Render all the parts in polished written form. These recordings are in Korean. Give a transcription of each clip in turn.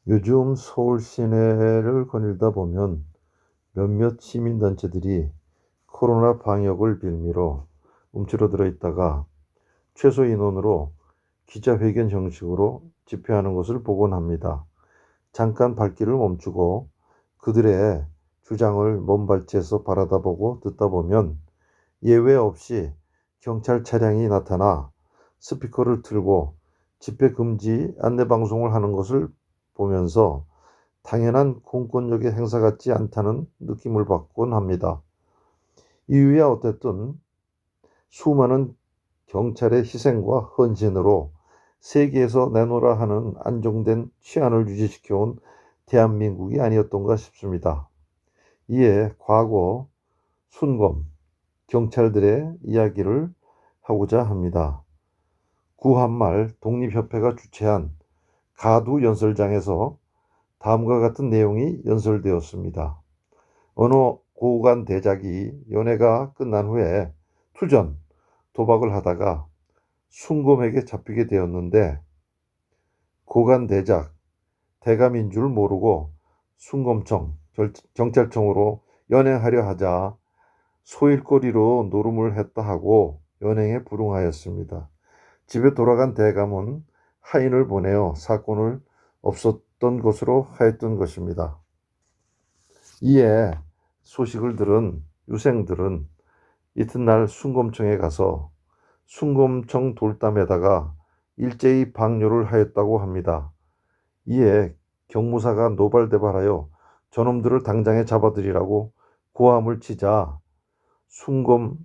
요즘 서울 시내를 거닐다 보면 몇몇 시민단체들이 코로나 방역을 빌미로 움츠러들어 있다가 최소 인원으로 기자회견 형식으로 집회하는 것을 보곤 합니다. 잠깐 발길을 멈추고 그들의 주장을 먼발치에서 바라다보고 듣다 보면 예외 없이 경찰 차량이 나타나 스피커를 틀고 집회 금지 안내 방송을 하는 것을 보면서 당연한 공권력의 행사 같지 않다는 느낌을 받곤 합니다. 이유야 어쨌든 수많은 경찰의 희생과 헌신으로 세계에서 내놓으라 하는 안정된 치안을 유지시켜온 대한민국이 아니었던가 싶습니다. 이에 과거 순검 경찰들의 이야기를 하고자 합니다. 구한말 독립협회가 주최한 가두 연설장에서 다음과 같은 내용이 연설되었습니다. 어느 고관 대작이 연회가 끝난 후에 투전, 도박을 하다가 순검에게 잡히게 되었는데 고관 대작, 대감인 줄 모르고 순검청, 경찰청으로 연행하려 하자 소일거리로 노름을 했다 하고 연행에 불응하였습니다. 집에 돌아간 대감은 하인을 보내어 사건을 없었던 것으로 하였던 것입니다. 이에 소식을 들은 유생들은 이튿날 순검청에 가서 순검청 돌담에다가 일제히 방뇨를 하였다고 합니다. 이에 경무사가 노발대발하여 저놈들을 당장에 잡아들이라고 고함을 치자 순검청사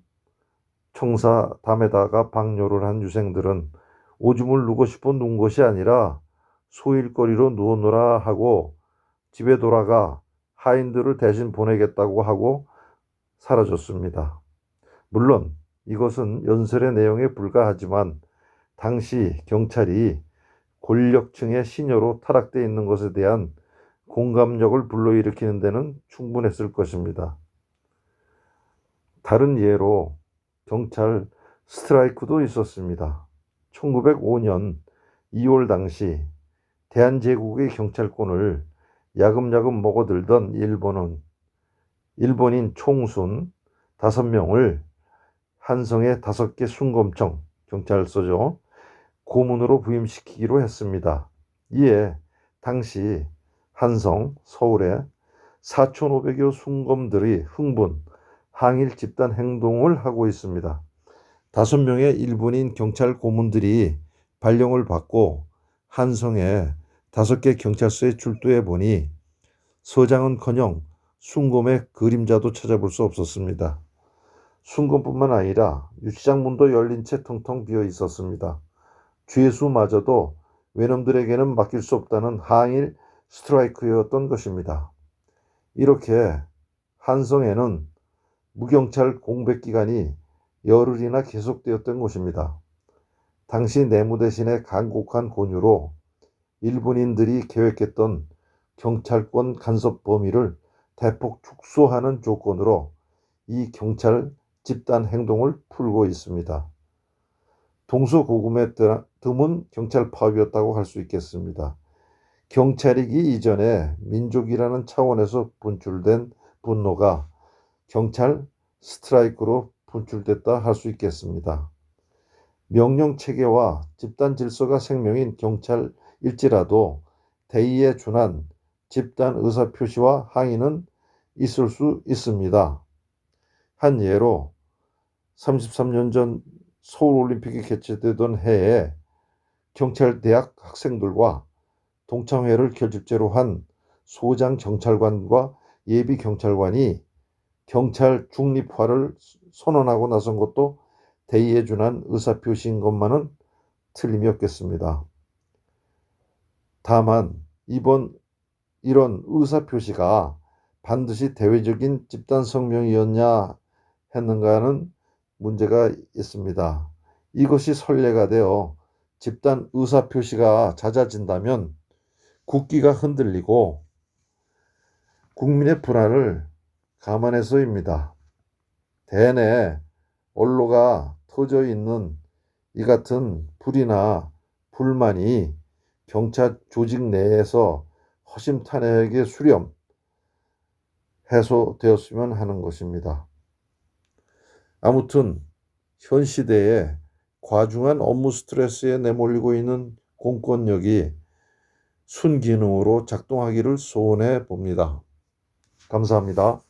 담에다가 방뇨를 한 유생들은 오줌을 누고 싶어 누운 것이 아니라 소일거리로 누워노라 하고 집에 돌아가 하인들을 대신 보내겠다고 하고 사라졌습니다. 물론 이것은 연설의 내용에 불과하지만 당시 경찰이 권력층의 신여로 타락되어 있는 것에 대한 공감력을 불러일으키는 데는 충분했을 것입니다. 다른 예로 경찰 스트라이크도 있었습니다. 1905년 2월 당시 대한제국의 경찰권을 야금야금 먹어들던 일본인 총순 5명을 한성의 5개 순검청, 경찰서죠, 고문으로 부임시키기로 했습니다. 이에 당시 한성, 서울에 4,500여 순검들이 흥분, 항일 집단 행동을 하고 있습니다. 5명의 일본인 경찰 고문들이 발령을 받고 한성의 5개 경찰서에 출두해 보니 서장은커녕 순검의 그림자도 찾아볼 수 없었습니다. 순검뿐만 아니라 유치장 문도 열린 채 텅텅 비어 있었습니다. 죄수마저도 외놈들에게는 맡길 수 없다는 항일 스트라이크였던 것입니다. 이렇게 한성에는 무경찰 공백기간이 열흘이나 계속되었던 것입니다. 당시 내무 대신의 간곡한 권유로 일본인들이 계획했던 경찰권 간섭 범위를 대폭 축소하는 조건으로 이 경찰 집단 행동을 풀고 있습니다. 동서고금에 드문 경찰 파업이었다고 할 수 있겠습니다. 경찰이기 이전에 민족이라는 차원에서 분출된 분노가 경찰 스트라이크로 분출됐다 할 수 있겠습니다. 명령 체계와 집단 질서가 생명인 경찰일지라도 대의에 준한 집단 의사 표시와 항의는 있을 수 있습니다. 한 예로 33년 전 서울올림픽이 개최되던 해에 경찰대학 학생들과 동창회를 결집제로 한 소장 경찰관과 예비 경찰관이 경찰 중립화를 선언하고 나선 것도 대의에 준한 의사표시인 것만은 틀림이 없겠습니다. 다만 이런 의사표시가 반드시 대외적인 집단 성명이었냐 했는가는 문제가 있습니다. 이것이 선례가 되어 집단 의사표시가 잦아진다면 국기가 흔들리고 국민의 불안을 감안해서입니다. 대내 언로가 터져 있는 이 같은 불이나 불만이 경찰 조직 내에서 허심탄회하게 수렴, 해소되었으면 하는 것입니다. 아무튼 현 시대에 과중한 업무 스트레스에 내몰리고 있는 공권력이 순기능으로 작동하기를 소원해 봅니다. 감사합니다.